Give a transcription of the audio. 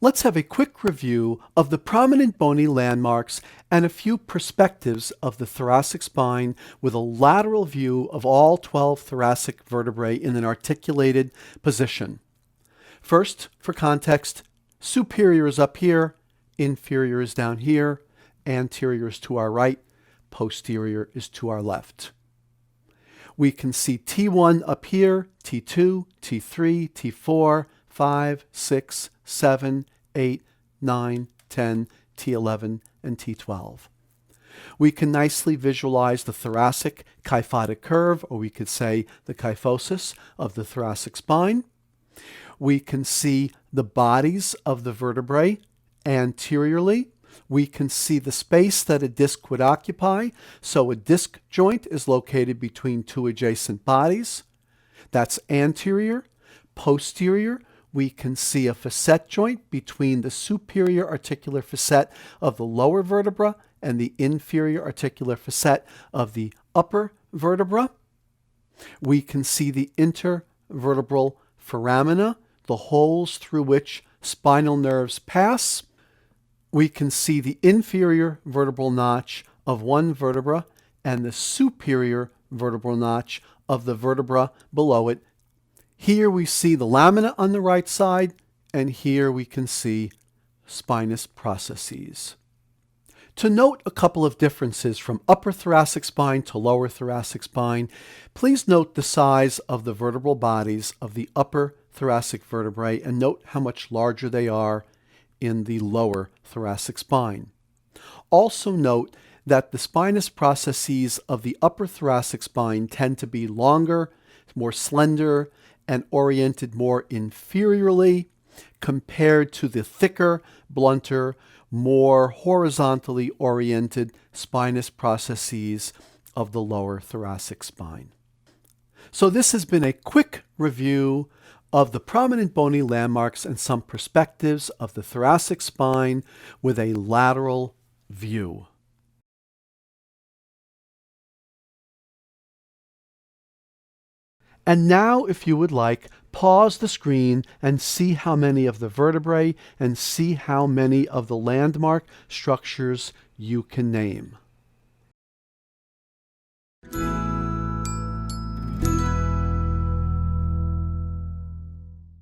Let's have a quick review of the prominent bony landmarks and a few perspectives of the thoracic spine with a lateral view of all 12 thoracic vertebrae in an articulated position. First, for context, superior is up here, inferior is down here, anterior is to our right, posterior is to our left. We can see T1 up here, T2, T3, T4, 5, 6, 7, 8, 9, 10, T11, and T12. We can nicely visualize the thoracic kyphotic curve, or we could say the kyphosis of the thoracic spine. We can see the bodies of the vertebrae anteriorly. We can see the space that a disc would occupy. So a disc joint is located between two adjacent bodies. That's anterior. Posterior, we can see a facet joint between the superior articular facet of the lower vertebra and the inferior articular facet of the upper vertebra. We can see the intervertebral foramina, the holes through which spinal nerves pass. We can see the inferior vertebral notch of one vertebra and the superior vertebral notch of the vertebra below it. Here we see the lamina on the right side, and here we can see spinous processes. To note a couple of differences from upper thoracic spine to lower thoracic spine, please note the size of the vertebral bodies of the upper thoracic vertebrae and note how much larger they are in the lower thoracic spine. Also note that the spinous processes of the upper thoracic spine tend to be longer, more slender, and oriented more inferiorly compared to the thicker, blunter, more horizontally oriented spinous processes of the lower thoracic spine. So this has been a quick review of the prominent bony landmarks and some perspectives of the thoracic spine with a lateral view. And now, if you would like, pause the screen and see how many of the vertebrae and see how many of the landmark structures you can name.